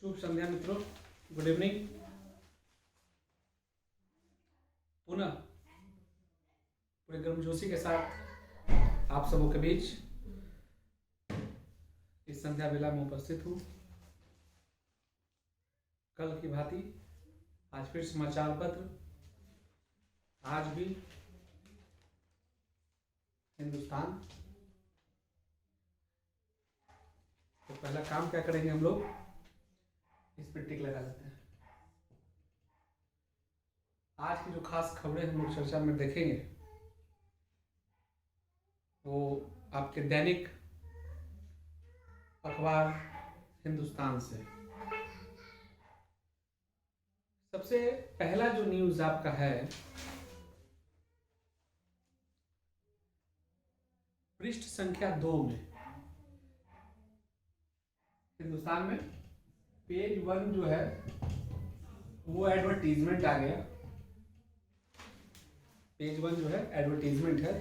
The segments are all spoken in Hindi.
शुभ संध्या मित्रों, गुड इवनिंग। पुनः पूरे गर्मजोशी के साथ आप सबों के बीच इस संध्या वेला में उपस्थित हूँ। कल की भांति आज फिर समाचार पत्र, आज भी हिंदुस्तान। तो पहला काम क्या करेंगे हम लोग, इस पर टिक लगा लेते हैं। आज की जो खास खबरें हम लोग चर्चा में देखेंगे वो आपके दैनिक अखबार हिंदुस्तान से। सबसे पहला जो न्यूज आपका है, पृष्ठ संख्या 2 में हिंदुस्तान में पेज 1 जो है वो एडवर्टीजमेंट आ गया। पेज 1 जो है एडवर्टीजमेंट है।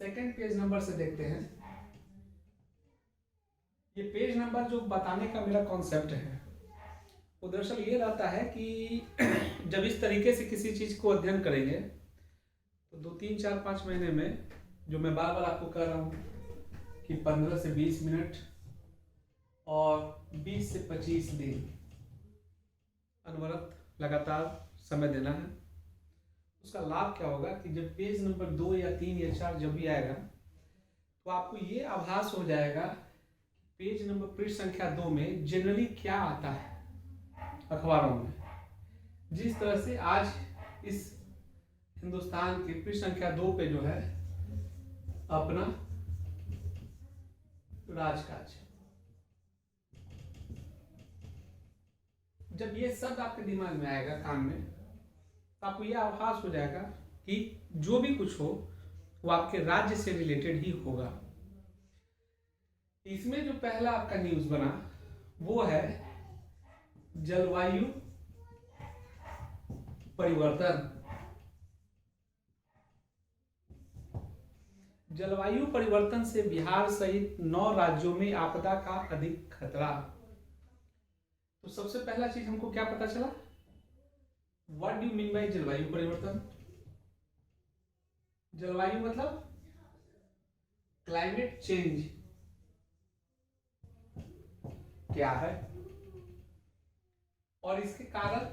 सेकंड पेज नंबर से देखते हैं। ये पेज नंबर जो बताने का मेरा कॉन्सेप्ट है वो दरअसल ये रहता है कि जब इस तरीके से किसी चीज को अध्ययन करेंगे तो 2, 3, 4, 5 महीने में, जो मैं बार बार आपको कह रहा हूँ कि 15 से 20 मिनट और 20 से 25 दिन अनवरत लगातार समय देना है। उसका लाभ क्या होगा कि जब पेज नंबर 2 या 3 या 4 जब भी आएगा तो आपको ये आभास हो जाएगा पेज नंबर पृष्ठ संख्या 2 में जनरली क्या आता है अखबारों में। जिस तरह से आज इस हिंदुस्तान के पृष्ठ संख्या 2 पे जो है अपना राजकाज, जब ये शब्द आपके दिमाग में आएगा, कान में, तो आपको यह आभास हो जाएगा कि जो भी कुछ हो वो आपके राज्य से रिलेटेड ही होगा। इसमें जो पहला आपका न्यूज बना वो है जलवायु परिवर्तन। जलवायु परिवर्तन से बिहार सहित 9 राज्यों में आपदा का अधिक खतरा। तो सबसे पहला चीज हमको क्या पता चला, what do you mean by जलवायु परिवर्तन। जलवायु मतलब क्लाइमेट चेंज क्या है और इसके कारण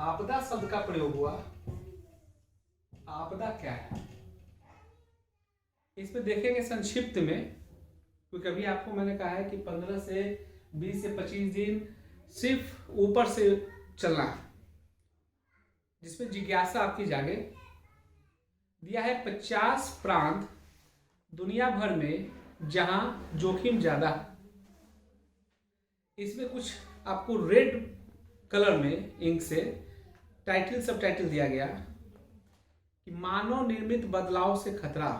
आपदा शब्द का प्रयोग हुआ। आपदा क्या है इस पे देखेंगे संक्षिप्त में, क्योंकि अभी आपको मैंने कहा है कि 15 से 20 से 25 दिन सिर्फ ऊपर से चलना है, जिसमें जिज्ञासा आपकी जागे। दिया है 50 प्रांत दुनिया भर में जहां जोखिम ज्यादा। इसमें कुछ आपको रेड कलर में इंक से टाइटल, सब टाइटल दिया गया कि मानव निर्मित बदलाव से खतरा।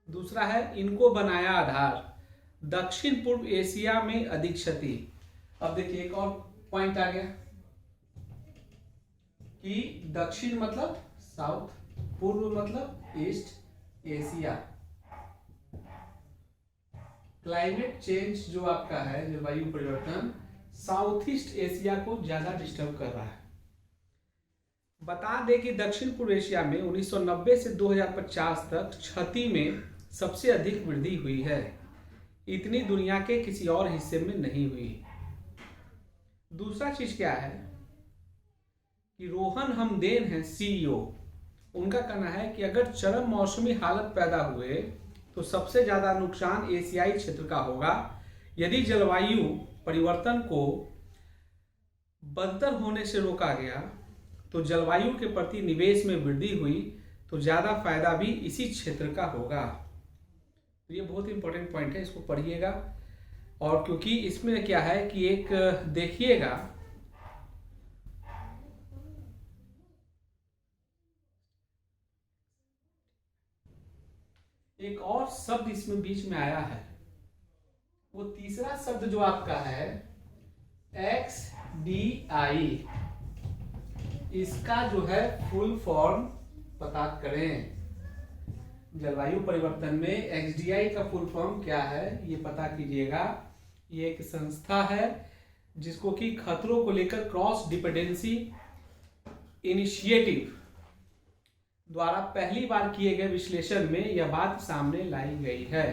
दूसरा है इनको बनाया आधार, दक्षिण पूर्व एशिया में अधिक क्षति। अब देखिए एक और पॉइंट आ गया कि दक्षिण मतलब साउथ, पूर्व मतलब ईस्ट, एशिया। क्लाइमेट चेंज जो आपका है, जलवायु परिवर्तन, साउथ ईस्ट एशिया को ज्यादा डिस्टर्ब कर रहा है। बता दें कि दक्षिण पूर्व एशिया में 1990 से 2050 तक क्षति में सबसे अधिक वृद्धि हुई है। इतनी दुनिया के किसी और हिस्से में नहीं हुई। दूसरा चीज क्या है कि रोहन हमदेन है सीईओ, उनका कहना है कि अगर चरम मौसमी हालत पैदा हुए तो सबसे ज्यादा नुकसान एशियाई क्षेत्र का होगा। यदि जलवायु परिवर्तन को बदतर होने से रोका गया तो जलवायु के प्रति निवेश में वृद्धि हुई तो ज्यादा फायदा भी इसी क्षेत्र का होगा। तो ये बहुत इंपॉर्टेंट पॉइंट है, इसको पढ़िएगा। और क्योंकि इसमें क्या है कि एक देखिएगा, एक और शब्द इसमें बीच में आया है, वो तीसरा शब्द जो आपका है XDI, इसका जो है फुल फॉर्म पता करें। जलवायु परिवर्तन में एक्सडीआई का फुल फॉर्म क्या है ये पता कीजिएगा। ये एक संस्था है जिसको कि खतरों को लेकर क्रॉस डिपेंडेंसी इनिशिएटिव द्वारा पहली बार किए गए विश्लेषण में यह बात सामने लाई गई है।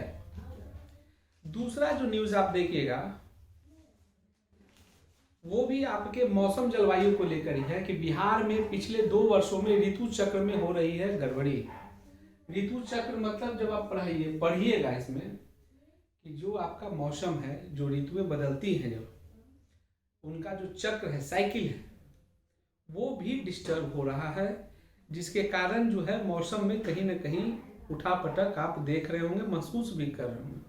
दूसरा जो न्यूज आप देखिएगा वो भी आपके मौसम जलवायु को लेकर ही है कि बिहार में पिछले 2 वर्षों में ऋतु चक्र में हो रही है गड़बड़ी। ऋतु चक्र मतलब जब आप पढ़िएगा इसमें कि जो आपका मौसम है, जो ऋतुएं बदलती हैं, जो उनका जो चक्र है, साइकिल है, वो भी डिस्टर्ब हो रहा है, जिसके कारण जो है मौसम में कहीं ना कहीं उठापटक आप देख रहे होंगे, महसूस भी कर रहे होंगे।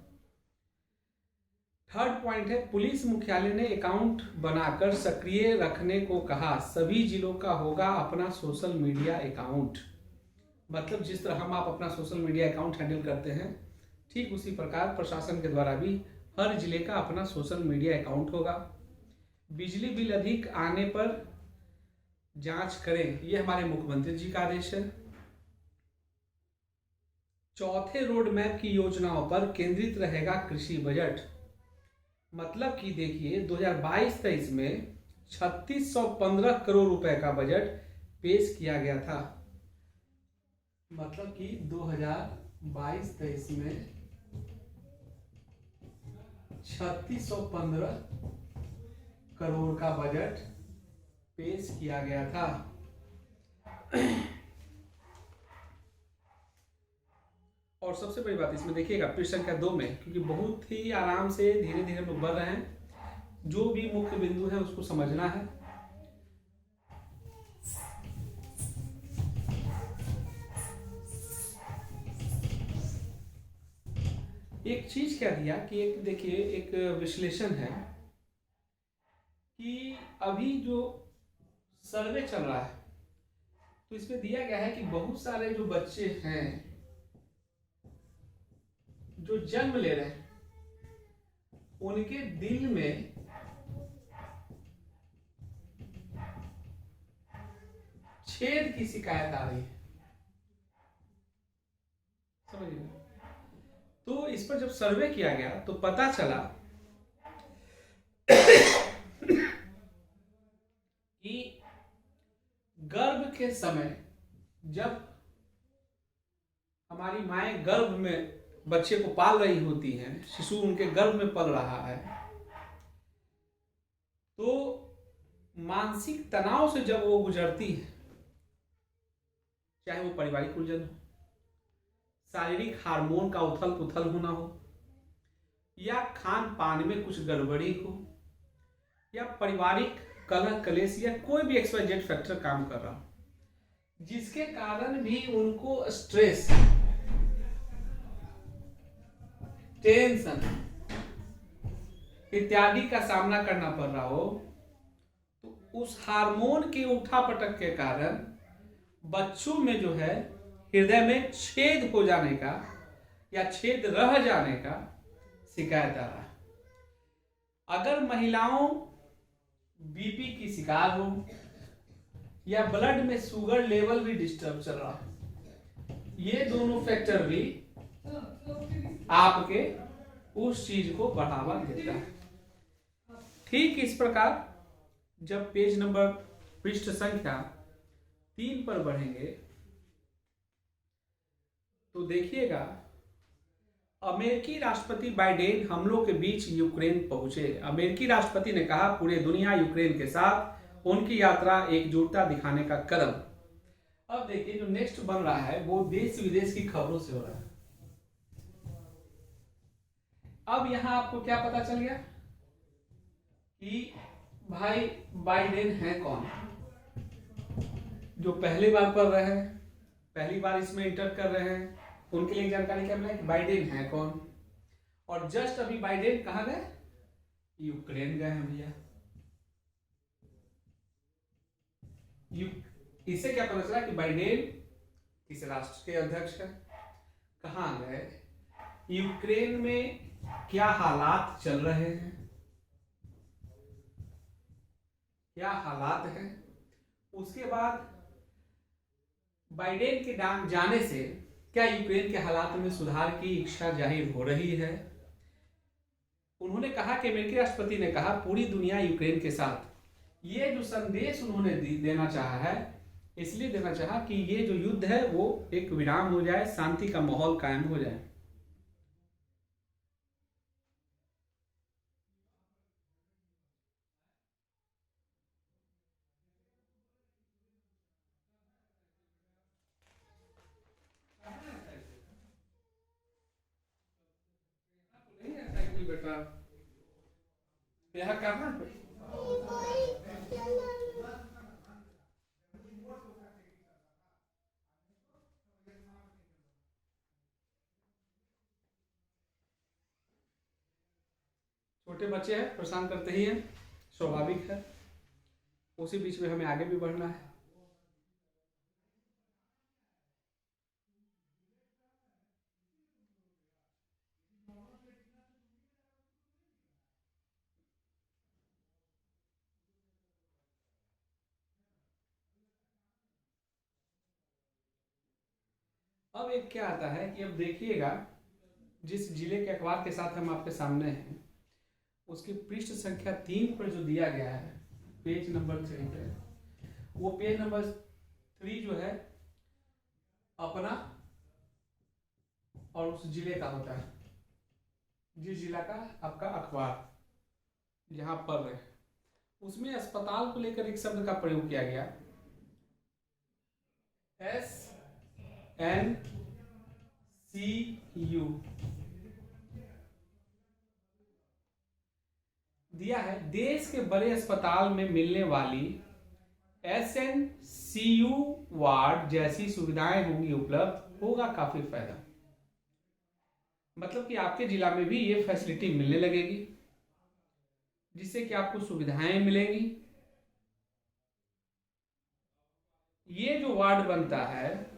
थर्ड पॉइंट है, पुलिस मुख्यालय ने अकाउंट बनाकर सक्रिय रखने को कहा, सभी जिलों का होगा अपना सोशल मीडिया अकाउंट। मतलब जिस तरह हम आप अपना सोशल मीडिया अकाउंट हैंडल करते हैं, ठीक उसी प्रकार प्रशासन के द्वारा भी हर जिले का अपना सोशल मीडिया अकाउंट होगा। बिजली बिल अधिक आने पर जांच करें, ये हमारे मुख्यमंत्री जी का आदेश है। चौथे रोड मैप की योजनाओं पर केंद्रित रहेगा कृषि बजट। मतलब कि देखिए 2022-23 में 3615 करोड़ रुपए का बजट पेश किया गया था। मतलब कि 2022-23 में 3615 करोड़ का बजट पेश किया गया था। और सबसे बड़ी बात इसमें देखिएगा पृष्ठ संख्या 2 में, क्योंकि बहुत ही आराम से धीरे धीरे लोग बढ़ रहे हैं, जो भी मुख्य बिंदु है उसको समझना है। एक चीज क्या दिया कि एक देखिए एक विश्लेषण है कि अभी जो सर्वे चल रहा है तो इसमें दिया गया है कि बहुत सारे जो बच्चे हैं जो जन्म ले रहे हैं उनके दिल में छेद की शिकायत आ रही है। समझिए, तो इस पर जब सर्वे किया गया तो पता चला कि गर्भ के समय जब हमारी माएं गर्भ में बच्चे को पाल रही होती हैं, शिशु उनके गर्भ में पल रहा है, तो मानसिक तनाव से जब वो गुजरती है, चाहे वो पारिवारिक उलझन हो, शारीरिक हार्मोन का उथल पुथल होना हो, या खान पान में कुछ गड़बड़ी हो, या पारिवारिक कलह कलेश या कोई भी XYZ फैक्टर काम कर रहा हो, जिसके कारण भी उनको स्ट्रेस, टेंशन इत्यादि का सामना करना पड़ रहा हो, तो उस हार्मोन के उठापटक के कारण बच्चों में जो है हृदय में छेद हो जाने का या छेद रह जाने का शिकायत आ रहा है। अगर महिलाओं बीपी की शिकार हो या ब्लड में शुगर लेवल भी डिस्टर्ब चल रहा है, ये दोनों फैक्टर भी आपके उस चीज को बढ़ावा देता है। ठीक इस प्रकार जब पेज नंबर पृष्ठ संख्या 3 पर बढ़ेंगे तो देखिएगा अमेरिकी राष्ट्रपति बाइडेन हमलों के बीच यूक्रेन पहुंचे। अमेरिकी राष्ट्रपति ने कहा पूरे दुनिया यूक्रेन के साथ उनकी यात्रा एकजुटता दिखाने का कदम। अब देखिए जो नेक्स्ट बन रहा है वो देश विदेश की खबरों से हो रहा है। अब यहां आपको क्या पता चल गया कि भाई बाइडेन है कौन। जो पहली बार पढ़ रहे हैं, पहली बार इसमें इंटर कर रहे हैं, उनके लिए जानकारी क्या मिला कि बाइडेन है कौन। और जस्ट अभी बाइडेन कहां गए, यूक्रेन गए हैं भैया। इससे क्या पता चला कि बाइडेन किस राष्ट्र के अध्यक्ष है, कहां गए, यूक्रेन में क्या हालात चल रहे हैं, क्या हालात हैं। उसके बाद बाइडेन के जाने से क्या यूक्रेन के हालात में सुधार की इच्छा जाहिर हो रही है? उन्होंने कहा कि अमेरिकी राष्ट्रपति ने कहा पूरी दुनिया यूक्रेन के साथ। ये जो संदेश उन्होंने देना चाहा है, इसलिए देना चाहा कि ये जो युद्ध है वो एक विराम हो जाए, शांति का माहौल कायम हो जाए। बेटा यहाँ कहाँ छोटे बच्चे हैं, परेशान करते ही हैं, स्वाभाविक है। उसी बीच में हमें आगे भी बढ़ना है। अब एक क्या आता है कि अब देखिएगा, जिस जिले के अखबार के साथ हम आपके सामने हैं, उसकी पृष्ठ संख्या 3 पर जो दिया गया है, पेज नंबर 3 पे, वो पेज नंबर 3 जो है अपना और उस जिले का होता है, जिस जिला का आपका अखबार जहां पढ़ रहे हैं, उसमें अस्पताल को लेकर एक शब्द का प्रयोग किया गया, SNCU दिया है। देश के बड़े अस्पताल में मिलने वाली SNCU वार्ड जैसी सुविधाएं होंगी उपलब्ध, होगा काफी फायदा। मतलब कि आपके जिला में भी ये फैसिलिटी मिलने लगेगी, जिससे कि आपको सुविधाएं मिलेंगी। ये जो वार्ड बनता है,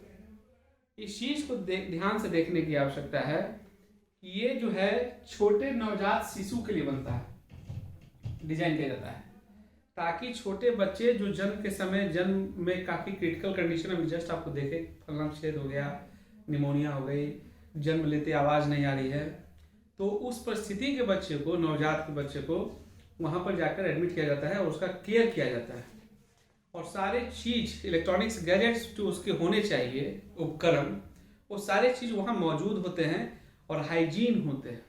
इस चीज को ध्यान से देखने की आवश्यकता है कि ये जो है छोटे नवजात शिशु के लिए बनता है, डिजाइन किया जाता है, ताकि छोटे बच्चे जो जन्म के समय, जन्म में काफी क्रिटिकल कंडीशन में, जस्ट आपको देखे फलना छेद हो गया, निमोनिया हो गई, जन्म लेते आवाज नहीं आ रही है, तो उस परिस्थिति के बच्चे को, नवजात के बच्चे को वहां पर जाकर एडमिट किया जाता है और उसका केयर किया जाता है। और सारे चीज, इलेक्ट्रॉनिक्स गैजेट्स जो उसके होने चाहिए, उपकरण, वो सारे चीज वहां मौजूद होते हैं और हाइजीन होते हैं।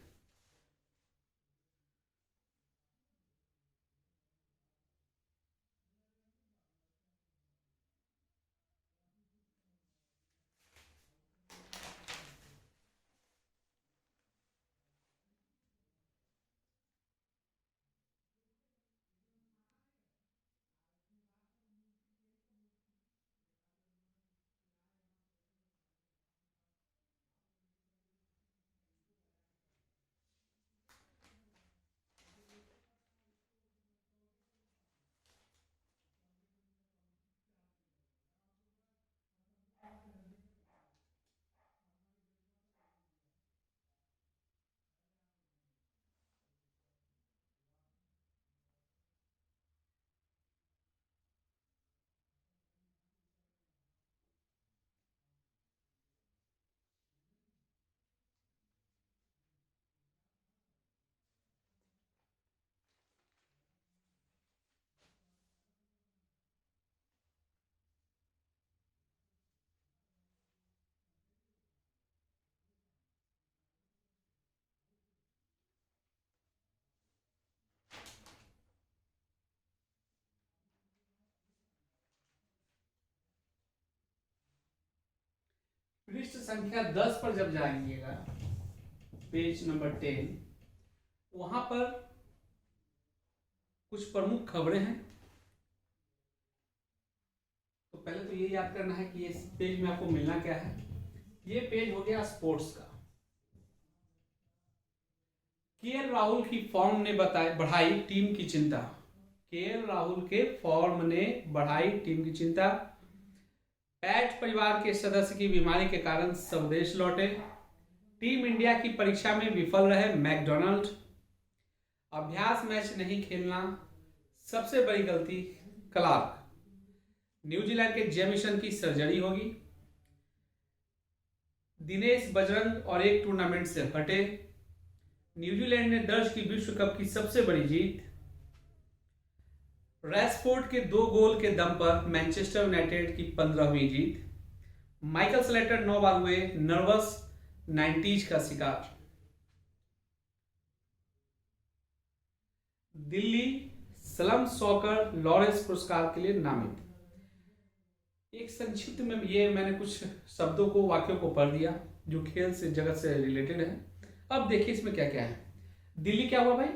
पृष्ठ संख्या 10 पर जब जाएंगेगा, पेज नंबर 10, वहां पर कुछ प्रमुख खबरें हैं। तो पहले तो ये याद करना है कि इस पेज में आपको मिलना क्या है। ये पेज हो गया स्पोर्ट्स का। केएल राहुल की फॉर्म ने बढ़ाई टीम की चिंता। केएल राहुल के फॉर्म ने बढ़ाई टीम की चिंता। पैट परिवार के सदस्य की बीमारी के कारण स्वदेश लौटे। टीम इंडिया की परीक्षा में विफल रहे मैकडोनाल्ड। अभ्यास मैच नहीं खेलना सबसे बड़ी गलती क्लार्क। न्यूजीलैंड के जेमिसन की सर्जरी होगी। दिनेश बजरंग और एक टूर्नामेंट से हटे। न्यूजीलैंड ने दर्ज की विश्व कप की सबसे बड़ी जीत। रैशफोर्ड के 2 गोल के दम पर मैनचेस्टर यूनाइटेड की 15वीं जीत। माइकल स्लेटर 9 बार हुए नर्वस 90s का शिकार। दिल्ली स्लम सॉकर लॉरेंस पुरस्कार के लिए नामित। एक संक्षिप्त में ये मैंने कुछ शब्दों को, वाक्यों को पढ़ दिया जो खेल से, जगत से रिलेटेड है। अब देखिए इसमें क्या क्या है। दिल्ली क्या हुआ भाई?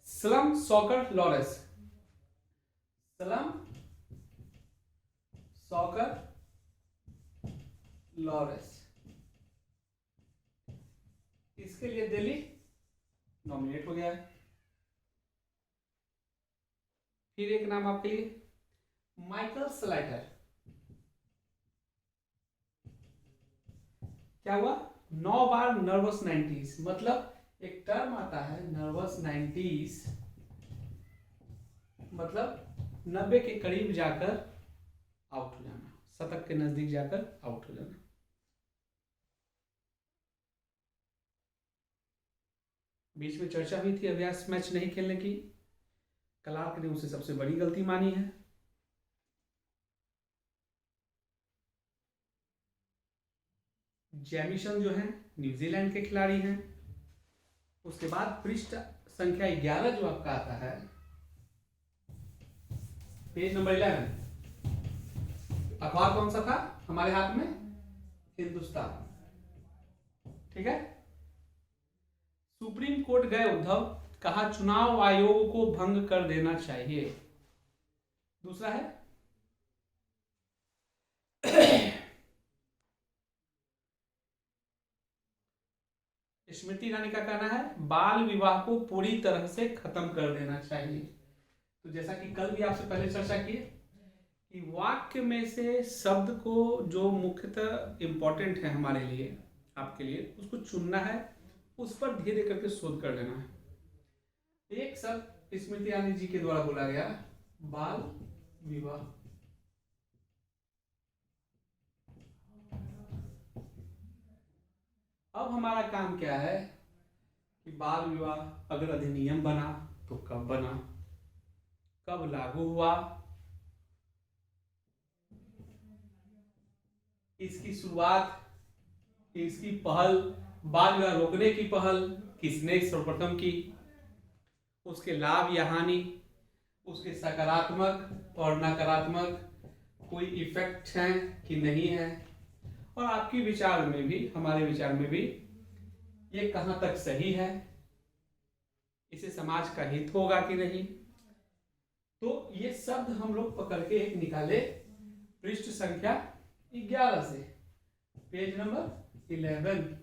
Slum soccer Lawrence, slum soccer Lawrence, इसके लिए दिल्ली नॉमिनेट हो गया है। फिर एक नाम आपके लिए, माइकल स्लेटर। क्या हुआ? 9 बार नर्वस 90s, मतलब एक टर्म आता है नर्वस 90s, मतलब 90 के करीब जाकर आउट हो जाना, शतक के नजदीक जाकर आउट हो जाना। बीच में चर्चा हुई थी अभ्यास मैच नहीं खेलने की, क्लार्क ने उसे सबसे बड़ी गलती मानी है। जेमिसन जो है न्यूजीलैंड के खिलाड़ी हैं। उसके बाद पृष्ठ संख्या 11 जो आपका आता है, पेज नंबर 11। अखबार कौन सा था हमारे हाथ में? हिंदुस्तान। ठीक है। सुप्रीम कोर्ट गए उद्धव, कहा चुनाव आयोग को भंग कर देना चाहिए। दूसरा है स्मृति ईरानी का कहना है बाल विवाह को पूरी तरह से खत्म कर देना चाहिए। तो जैसा कि कल भी आपसे पहले चर्चा की कि वाक्य में से शब्द को जो मुख्यतः इंपॉर्टेंट है हमारे लिए, आपके लिए, उसको चुनना है, उस पर धीरे करके शोध कर लेना है। एक शब्द स्मृति ईरानी जी के द्वारा बोला गया, बाल विवाह। अब हमारा काम क्या है कि बाल विवाह अगर अधिनियम बना तो कब बना, कब लागू हुआ, इसकी शुरुआत, इसकी पहल, बाल विवाह रोकने की पहल किसने सर्वप्रथम की, उसके लाभ या हानि, उसके सकारात्मक और नकारात्मक कोई इफेक्ट है कि नहीं है, और आपके विचार में भी, हमारे विचार में भी, ये कहां तक सही है, इसे समाज का हित होगा कि नहीं। तो ये शब्द हम लोग पकड़ के एक निकाले पृष्ठ संख्या 11 से, पेज नंबर 11।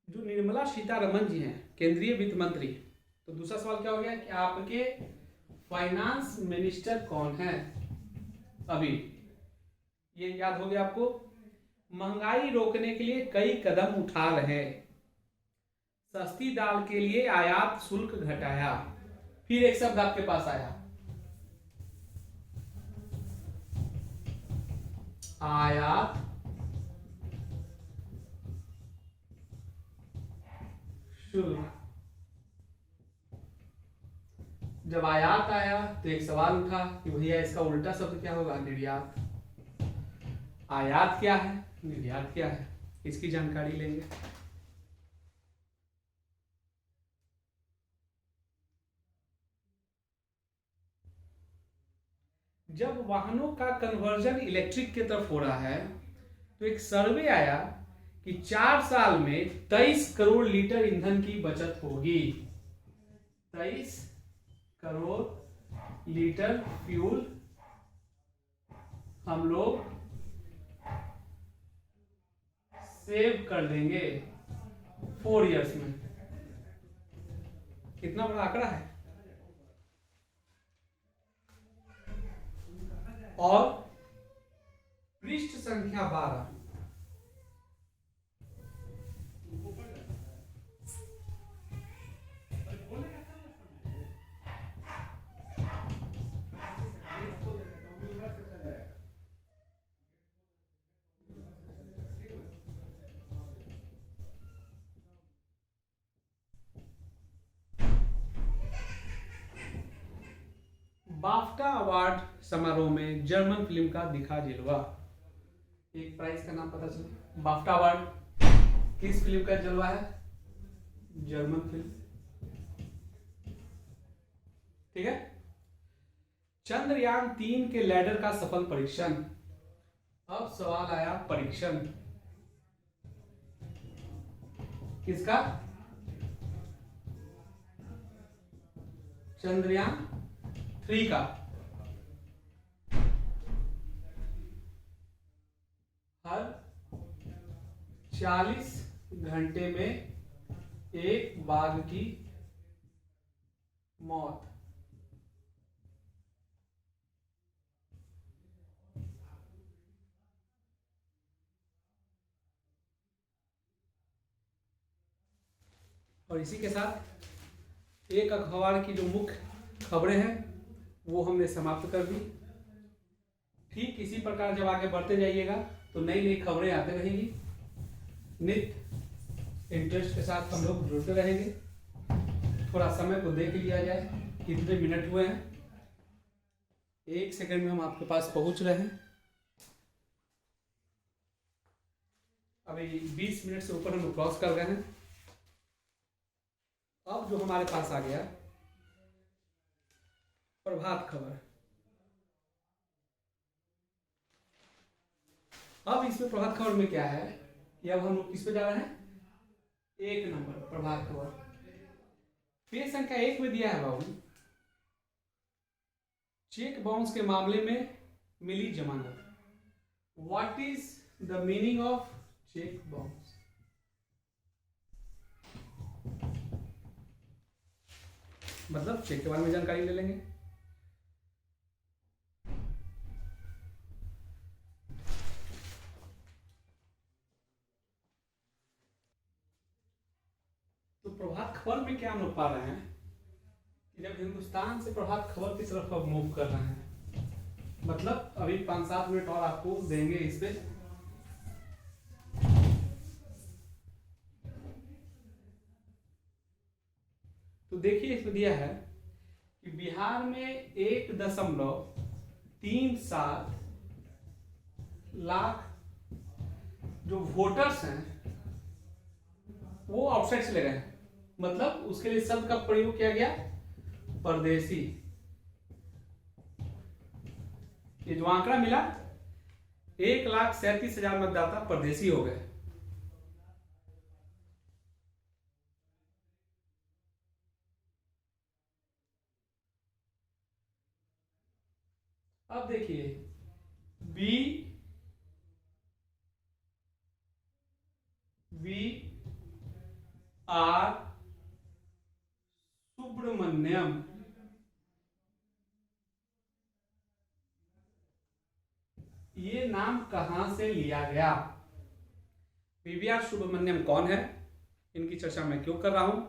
जो निर्मला सीतारमण जी हैं, केंद्रीय वित्त मंत्री, तो दूसरा सवाल क्या हो गया कि आपके फाइनेंस मिनिस्टर कौन है अभी, ये याद हो गया आपको। महंगाई रोकने के लिए कई कदम उठा रहे हैं। सस्ती दाल के लिए आयात शुल्क घटाया। फिर एक शब्द आपके पास आया, आयात शुल्क। जब आयात आया तो एक सवाल उठा कि भैया इसका उल्टा शब्द क्या होगा? निर्यात। आयात क्या है, निर्यात क्या है, इसकी जानकारी लेंगे। जब वाहनों का कन्वर्जन इलेक्ट्रिक की तरफ हो रहा है तो एक सर्वे आया कि 4 साल में 23 करोड़ लीटर ईंधन की बचत होगी। 23 करोड़ लीटर फ्यूल हम लोग सेव कर देंगे 4 इयर्स में। कितना बड़ा आंकड़ा है। और पृष्ठ संख्या 12, बाफ्टा अवार्ड समारोह में जर्मन फिल्म का दिखा जलवा। एक प्राइज का नाम पता चला। बाफ्टा अवार्ड किस फिल्म का जलवा है? German film. ठीक है। चंद्रयान 3 के लैंडर का सफल परीक्षण। अब सवाल आया परीक्षण किसका? चंद्रयान 3 का। हर 40 घंटे में एक बाघ की मौत। और इसी के साथ एक अखबार की जो मुख्य खबरें हैं वो हमने समाप्त कर दी। ठीक इसी प्रकार जब आगे बढ़ते जाइएगा तो नई नई खबरें आते रहेंगी। नित्य इंटरेस्ट के साथ हम लोग जुड़ते रहेंगे। थोड़ा समय को देख लिया जाए कितने मिनट हुए हैं। 1 सेकंड में हम आपके पास पहुंच रहे हैं। अभी 20 मिनट से ऊपर हम क्रॉस कर रहे हैं। अब जो हमारे पास आ गया प्रभात खबर। अब इसमें प्रभात खबर में क्या है कि अब हम लोग किस पे जा रहे हैं? 1 नंबर प्रभात खबर। पेज संख्या 1 में दिया है बाबू, चेक बाउंस के मामले में मिली जमानत। What is the meaning of cheque bounce? मतलब चेक के बारे में जानकारी ले लेंगे। तो प्रभात खबर में क्या हम लोग पा रहे हैं कि जब हिंदुस्तान से प्रभात खबर की तरफ अब मूव कर रहे हैं, मतलब अभी 5-7 मिनट और आपको देंगे इस पे। तो देखिए इसमें दिया है कि बिहार में 1.37 लाख जो वोटर्स हैं वो आउटसाइड से ले गए हैं। मतलब उसके लिए शब्द का प्रयोग किया गया परदेसी। ये जो आंकड़ा मिला 1,37,000 मतदाता परदेसी हो गए। अब देखिए बी आर सुब्रमण्यम ये नाम कहां से लिया गया? वीवीआर सुब्रमण्यम कौन है? इनकी चर्चा मैं क्यों कर रहा हूं?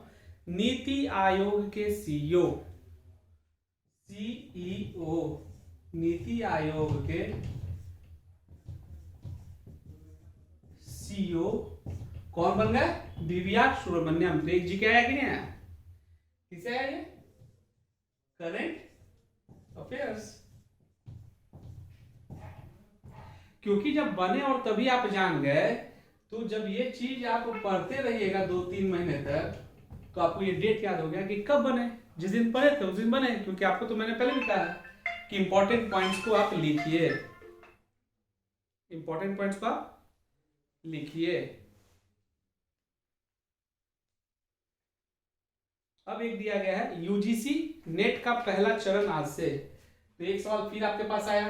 नीति आयोग के सीईओ नीति आयोग के सीईओ कौन बन गए? वीवीआर सुब्रमण्यम। तो एक जी क्या आया कि नहीं आया? किसे आया ये? Current affairs. क्योंकि जब बने और तभी आप जान गए, तो जब ये चीज आप पढ़ते रहिएगा 2-3 महीने तक तो आपको ये डेट याद हो गया कि कब बने। जिस दिन पढ़े थे उस दिन बने। क्योंकि आपको तो मैंने पहले भी कहा कि इंपॉर्टेंट पॉइंट्स को आप लिखिए। इंपॉर्टेंट पॉइंट्स को आप लिखिए। अब एक दिया गया है यूजीसी नेट का पहला चरण आज से। तो एक सवाल फिर आपके पास आया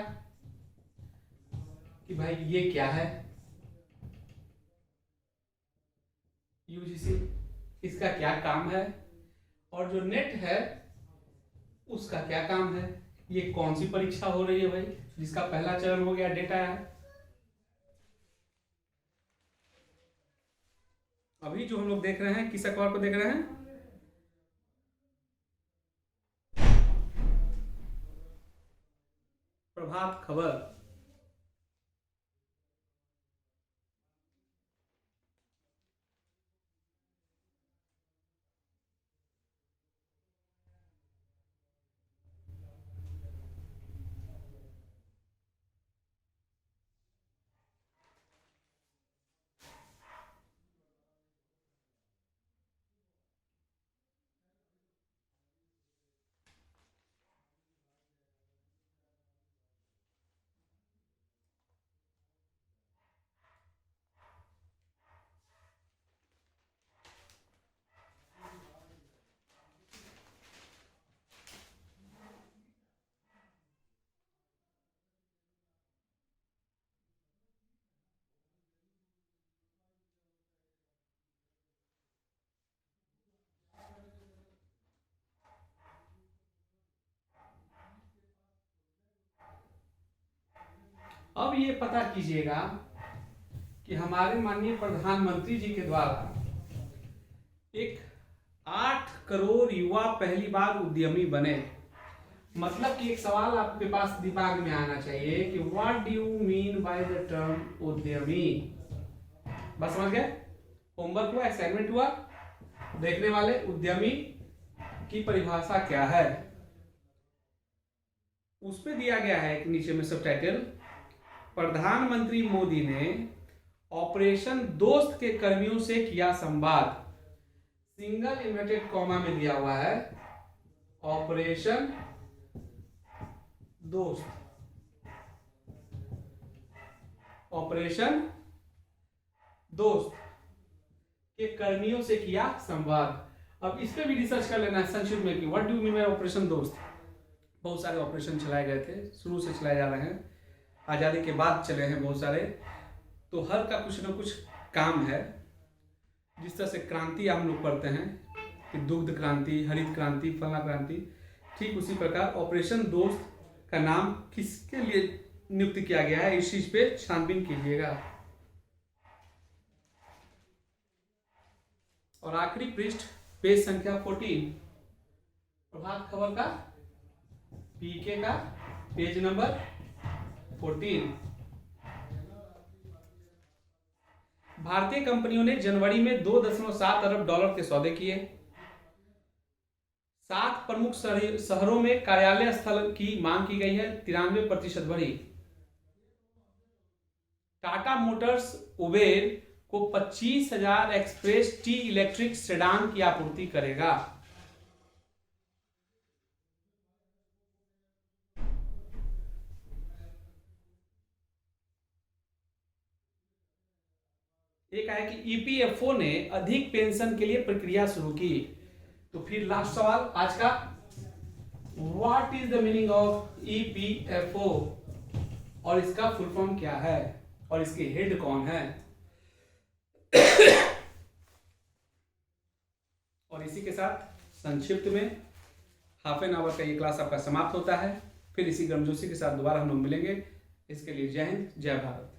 कि भाई ये क्या है? यूजीसी इसका क्या काम है? और जो नेट है उसका क्या काम है? ये कौन सी परीक्षा हो रही है भाई जिसका पहला चरण हो गया, डेट आया है? अभी जो हम लोग देख रहे हैं किस अखबार को देख रहे हैं? प्रभात खबर। अब ये पता कीजिएगा कि हमारे माननीय प्रधानमंत्री जी के द्वारा एक 8 करोड़ युवा पहली बार उद्यमी बने। मतलब कि एक सवाल आपके पास दिमाग में आना चाहिए कि what do you mean by the term उद्यमी। बस समझ गए? होमवर्क हुआ, असाइनमेंट हुआ, देखने वाले उद्यमी की परिभाषा क्या है उस पे दिया गया है। एक नीचे में सब टाइटल, प्रधानमंत्री मोदी ने ऑपरेशन दोस्त के कर्मियों से किया संवाद। सिंगल इन्वर्टेड कॉमा में दिया हुआ है ऑपरेशन दोस्त, ऑपरेशन दोस्त के कर्मियों से किया संवाद। अब इस पे भी रिसर्च कर लेना है संक्षिप्त में कि what do you mean by operation दोस्त। बहुत सारे ऑपरेशन चलाए गए थे, शुरू से चलाए जा रहे हैं, आज़ादी के बाद चले हैं बहुत सारे। तो हर का कुछ ना कुछ काम है। जिस तरह से क्रांति हम लोग पढ़ते हैं कि दुग्ध क्रांति, हरित क्रांति, फला क्रांति, ठीक उसी प्रकार ऑपरेशन दोस्त का नाम किसके लिए नियुक्त किया गया है, इस चीज पे छानबीन कीजिएगा। और आखिरी पृष्ठ, पेज संख्या 14, प्रभात खबर का पीके का पेज नंबर 14। भारतीय कंपनियों ने जनवरी में 2.7 अरब डॉलर के सौदे किए। 7 प्रमुख शहरों में कार्यालय स्थल की मांग की गई है, 93% बढ़ी। टाटा मोटर्स उबेर को 25,000 एक्सप्रेस टी इलेक्ट्रिक सेडान की आपूर्ति करेगा। एक है कि ईपीएफओ ने अधिक पेंशन के लिए प्रक्रिया शुरू की। तो फिर लास्ट सवाल आज का, what is the meaning of EPFO और इसका फुल फॉर्म क्या है और इसके हेड कौन है। और इसी के साथ संक्षिप्त में हाफ एन आवर का ये क्लास आपका समाप्त होता है। फिर इसी गर्मजोशी के साथ दोबारा हम लोग मिलेंगे। इसके लिए जय हिंद, जय भारत।